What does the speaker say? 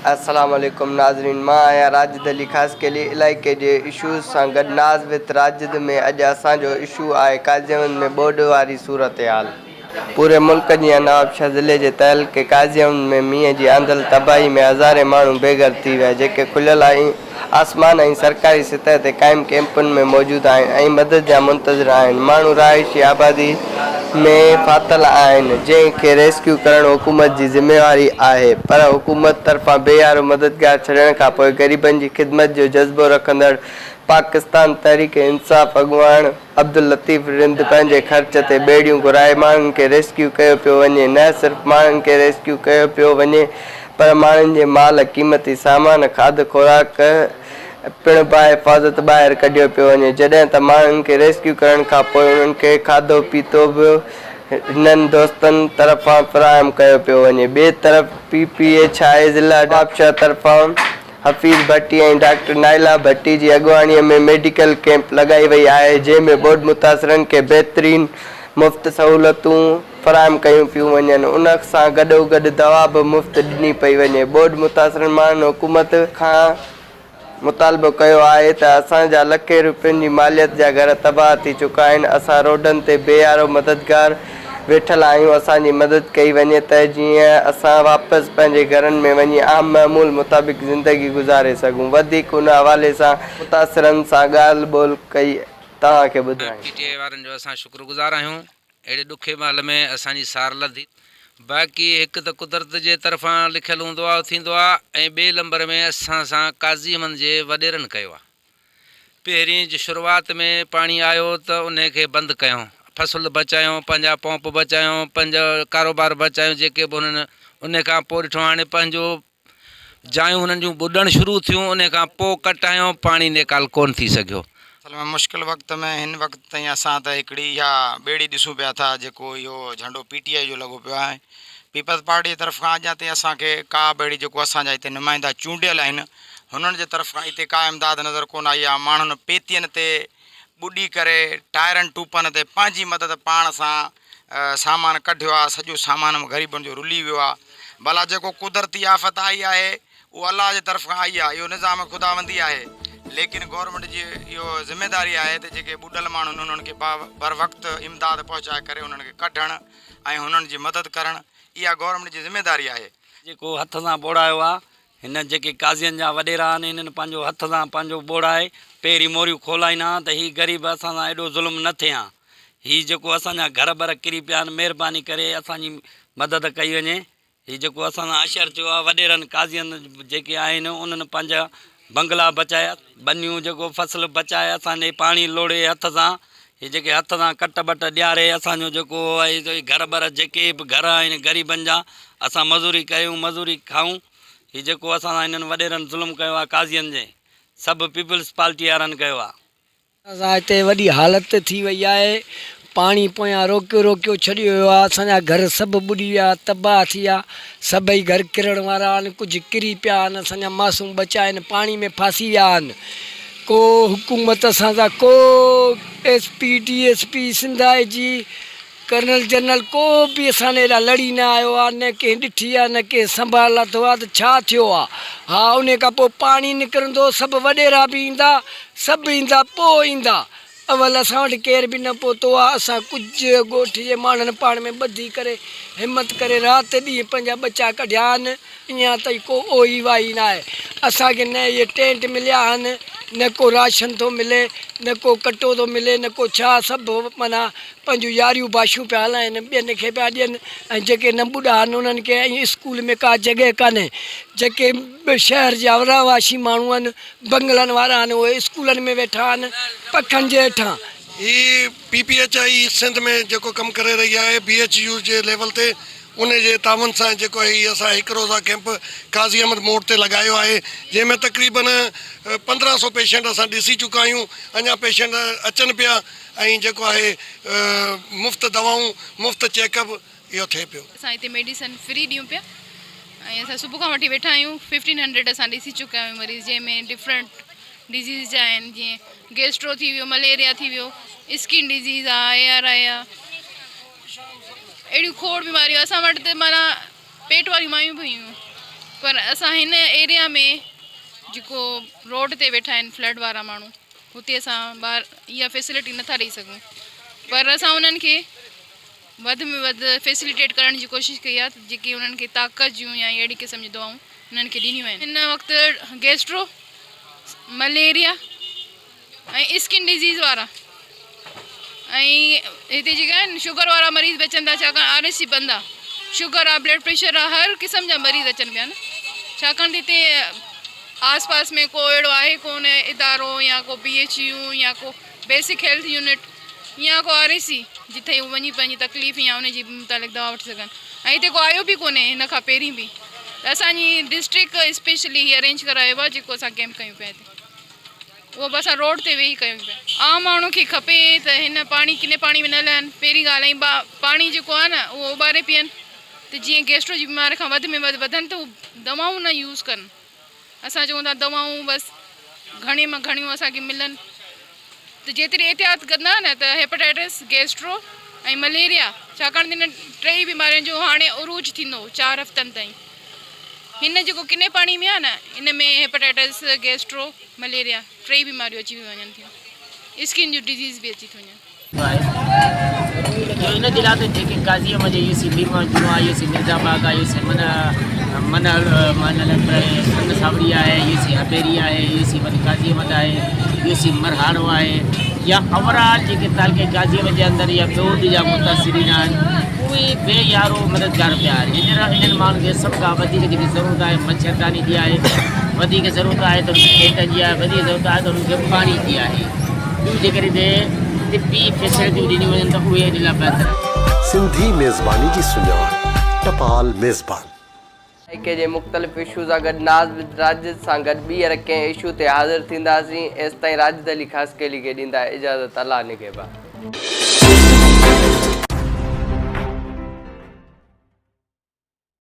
अस्सलाम वालेकुम नाज़रीन, मां आहियां राजिद अली ख़ासि के लिए इलाइक़े जे इशूज़ सां गॾु नाज़ विथ राजिद में। अॼु असांजो इशू आहे काज़ियमन में ॿोॾि वारी सूरत हाल। पूरे मुल्क जी नवाबशाह ज़िले जे तहलके काज़ियमन में मींहं जी आंदल तबाही में हज़ारे माण्हू बेघर थी विया, जेके खुलियल आसमान ऐं सरकारी सतह ते क़ाइम कैंपुनि में मौजूदु आहिनि ऐं मदद जा मुंतज़िर आहिनि। माण्हू रहाइशी आबादी में फाथल आहिनि, जंहिंखे रेस्क्यू करणु हुकूमत जी ज़िम्मेवारी आहे, पर हुकूमत तरफ़ां बेयारो मददगार छॾण खां पोइ ग़रीबनि जी ख़िदमत जो जज़्बो रखंदड़ पाकिस्तान तहरीक इंसाफ़ अॻुवान अब्दुल लतीफ़ रिंद पंहिंजे ख़र्च ते ॿेड़ियूं घुराए माण्हुनि खे रेस्क्यू कयो पियो वञे। न सिर्फ़ु माण्हुनि खे रेस्क्यू कयो पियो वञे, पर माण्हुनि जे माल, क़ीमती सामान, खाध खुराक पिणु बाहिफ़ाज़त ॿाहिरि कढियो पियो वञे। जॾहिं त माण्हुनि खे रेस्क्यू करण खां पोइ उन्हनि खे खाधो पीतो बि हिननि दोस्तनि तरफ़ां फ़राहम कयो पियो वञे। ॿिए तरफ़ PPH आहे ज़िला नवाबशाह तरफ़ां हफ़ीज़ भट्टी ऐं डॉक्टर नाइला भट्टी जी अॻुवाणीअ में मेडिकल कैंप लॻाई वई आहे, जंहिंमें ॿोॾि मुतासिरनि खे बहितरीन मुफ़्त सहूलियतूं फ़राहम कयूं पियूं वञनि। उन सां गॾोगॾु दवा बि मुफ़्त ॾिनी पई वञे। ॿोॾि मुतासिरनि माण्हुनि हुकूमत खां मुतालबो कयो आहे त असांजा लखे रुपयनि जी मालियत जा घर तबाह थी चुका आहिनि। असां रोडनि ते बेयारो मददगार वेठल आहियूं। असांजी मदद कई वञे त जीअं असां वापसि पंहिंजे घरनि में वञी आम मामूल मुताबिक़ ज़िंदगी गुज़ारे सघूं। वधीक उन हवाले सां मुतासिरनि सां ॻाल्हि ॿोल कई तव्हांखे ॿुधायूं। PTA वारनि जो असां शुक्रगुज़ार आहियूं। अहिड़े ॾुखे महिल में असांजी सार लधी। बाक़ी हिकु त कुदरत जे तरफ़ां लिखियलु हूंदो आहे थींदो आहे, ऐं ॿिए नंबर में असां सां काज़ीमन जे वॾेरनि कयो आहे। पहिरीं जी शुरूआति में पाणी आयो त उनखे बंदि कयूं, फसल बचायूं, पंहिंजा पंप बचायूं, पंहिंजो कारोबार बचायूं, जेके बि उन्हनि उन खां पोइ ॾिठो हाणे पंहिंजो जायूं उन्हनि जूं ॿुॾणु शुरू थियूं। उन खां पोइ कटायूं, पाणी निकाल कोन थी सघियो। असल में मुश्किल वक़्त में हिन वक़्त ताईं असां त हिकिड़ी इहा ॿेड़ी ॾिसूं पिया था, जेको इहो झंडो PTI जो लॻो पियो आहे। पीपल्स पार्टी जी तरफ़ खां अञा ताईं असांखे का ॿेड़ी जेको असांजा हिते नुमाइंदा चूंडियल आहिनि, हुननि जे तरफ़ खां हिते का इमदाद नज़र कोन आई आहे। माण्हुनि पेतियुनि ते ॿुॾी करे, टायरनि टूपनि ते पंहिंजी मदद पाण सां सामान कढियो आहे। सॼो सामान ग़रीबनि जो रुली वियो आहे। भला जेको कुदरती आफ़त आई आहे उहो अलाह जे तरफ़ खां आई आहे, इहो निज़ाम ख़ुदाबंदी आहे, लेकिन गवर्नमेंट जी इहो ज़िम्मेदारी आहे त जेके ॿुॾल माण्हू उन्हनि खे बर वक़्तु इमदाद पहुचाए करे उन्हनि खे कढणु ऐं हुननि जी मदद करणु, इहा गवर्नमेंट जी ज़िम्मेदारी आहे। जेको हथ सां ॿोड़ायो आहे, हिन जेके काज़ियनि जा वॾेरा आहिनि, हिननि पंहिंजो हथ सां पंहिंजो ॿोड़ाए पहिरीं मोरियूं खोलाईंदा त हीअ ग़रीब असां सां एॾो ज़ुल्म न थिए हा। हीअ जेको असांजा घर बर किरी पिया आहिनि, महिरबानी करे असांजी मदद कई वञे। हीअ जेको असां सां अशर थियो आहे, वॾेरनि काज़ियनि जेके आहिनि उन्हनि पंहिंजा बंगला बचाया, बनियूं जेको फसल बचाए, असांजे पाणी लोड़े हथ सां, हीअ जेके हथ सां कट बट ॾियारे असांजो जेको आहे घर बर जेके बि घर आहिनि ग़रीबनि जा, असां मज़ूरी कयूं, मज़ूरी खाऊं। हीअ जेको असां सां हिननि वॾेरनि ज़ुल्म कयो आहे काज़ियनि जे, सभु पीपल्स पार्टी वारनि कयो आहे। असां हिते वॾी हालत थी वई आहे। पाणी पोयां रोकियो रोकियो छॾियो वियो आहे। असांजा घर सभु ॿुॾी विया, तबाह थी विया। सभई घर किरण वारा आहिनि, कुझु किरी पिया आहिनि। असांजा मासूम बचा आहिनि, पाणी में फासी विया आहिनि। को हुकूमत असांजा, को SP DSP Sindh IG colonel general को बि असांजे हेॾा लड़ी न आयो आहे, न कंहिं ॾिठी आहे, न कंहिं संभाल लाथो आहे त छा थियो आहे। हा, उन खां पोइ पाणी निकिरंदो, सभु वॾेरा बि ईंदा, सभु ईंदा, पोइ ईंदा। अवल असां वटि केर बि न पहुतो आहे। असां कुझु ॻोठ जे माण्हुनि पाण में ॿधी करे हिमत करे राति ॾींहुं पंहिंजा बचा कढिया आहिनि। अञा ताईं को ओही वाही न आहे। असांखे न इहे टेंट मिलिया आहिनि, न को राशन थो मिले, न को कटो थो मिले, न को छा। सभु माना पंहिंजूं यारियूं बाशियूं पिया हलाइनि, ॿियनि खे पिया ॾियनि। ऐं जेके न ॿुॾा आहिनि उन्हनि खे ऐं स्कूल में का जॻह कान्हे। जेके शहर जा रहवासी माण्हू आहिनि, बंगलनि वारा आहिनि, उहे स्कूलनि में वेठा आहिनि पखनि जे हेठां। ही PPHI सिंध में जेको कमु करे रही आहे, BHU जे लेवल ते, उन जे तावन सां जेको आहे हीअ असां हिकु रोज़ा कैंप काज़ी अहमद मोड़ ते लॻायो आहे, जंहिंमें तक़रीबन 1500 पेशेंट असां ॾिसी चुका आहियूं। अञा पेशेंट अचनि पिया ऐं जेको आहे मुफ़्त दवाऊं, मुफ़्त चेकअप इहो थिए पियो। असां हिते मेडिसिन फ्री ॾियूं पिया ऐं असां सुबुह खां वठी वेठा आहियूं। 1500 असां ॾिसी चुका आहियूं मरीज़, जंहिंमें डिफरेंट डिज़ीज़ जा आहिनि, जीअं गैस्ट्रो थी वियो, मलेरिया थी वियो, स्किन डिज़ीज़ आहे, ARI आहे, अहिड़ियूं खोड़ बीमारियूं। असां वटि त माना पेट वारियूं मायूं बि हुयूं, पर असां हिन एरिया में जेको रोड ते वेठा आहिनि फ्लड वारा माण्हू हुते असां ॿार इहा फैसिलिटी नथा ॾेई सघूं, पर असां उन्हनि खे वधि में वधि फैसिलिटेट करण जी कोशिशि कई आहे, जेके उन्हनि खे ताक़त जूं या अहिड़ी क़िस्म जी दवाऊं उन्हनि खे ॾिनियूं आहिनि। हिन वक़्तु गैस्ट्रो, मलेरिया ऐं स्किन डिज़ीज़ वारा ऐं हिते जेका आहिनि शुगर वारा मरीज़ बि अचनि था, छाकाणि RSC बंदि आहे, शुगर आहे, ब्लड प्रेशर आहे, हर क़िस्म जा मरीज़ अचनि पिया न, छाकाणि त हिते आस पास में को अहिड़ो आहे कोन इदारो या को PHU या को बेसिक हेल्थ यूनिट या को RSC जिथे हू वञी पंहिंजी तकलीफ़ या उनजी मुतालिक़ दवा वठी सघनि। ऐं हिते को आयो बि कोन्हे हिन खां पहिरीं बि, त असांजी डिस्ट्रिक्ट स्पेशली हीअ अरेंज करायो आहे जेको असां कैंप कयूं पिया हिते, उहो बि असां रोड ते वेही कयूं पिया। आम माण्हू खे खपे त हिन पाणी किने पाणी में न लहनि, पहिरीं ॻाल्हि, ऐं पाणी जेको आहे न उहो उॿारे पीअनि, त जीअं गैस्ट्रो जी बीमारी खां वधि में वधि वधनि त उहे दवाऊं न यूज़ कनि। असां चऊं था दवाऊं बसि घणी मां घणियूं असांखे मिलनि, त जेतिरी एहतियात कंदा न त हेपेटाइटिस, गैस्ट्रो ऐं मलेरिया, छाकाणि त हिन टई बीमारियुनि जो हाणे उरूज थींदो 4 हफ़्तनि ताईं। हिन जेको किने पाणी में आहे न, इन में हेपेटाइटिस, गैस्ट्रो, मलेरिया टई बीमारियूं अची वञनि थियूं, स्किन जूं डिज़ीज़ बि अची थी वञनि। इन जिला ते जेके काज़ी अहमद ये सी बीमा जुआ, ये सी मिर्ज़ाबाग आहे, ये सी मन सावरिया आहे, ये सी हबेरिया आहे, ये सी वरी काज़ी अहमद आहे, ये सी मरहाड़ो आहे, या ओवरऑल जेके तालुके काज़ी अहमद जे अंदरि या ॿियो जा मुतासिरीन आहिनि उहे बेयारो मददगार पिया आहिनि। इन्हनि माण्हुनि खे सभ खां वधीक जेकी ज़रूरत आहे मच्छरदानी जी आहे, वधीक ज़रूरत आहे त खेतनि जी आहे, वधीक ज़रूरत आहे त उन्हनि खे पाणी जी आहे। ॿियूं जेकॾहिं तिबी फैसिलिटियूं ॾिनियूं वञनि त उहे इन लाइ बहितर आहे। सिंधी मेज़बानी जी सुञाण, टपाल मेज़बान। इलाइक़े जे मुख़्तलिफ़ इशू सां गॾु नाज़ राजिद सां गॾु ॿीहर कंहिं इशू ते हाज़िर थींदासीं। एसिताईं राजिद अली ख़ासकेली खे ॾींदा इजाज़त। अल्लाह निगहबान।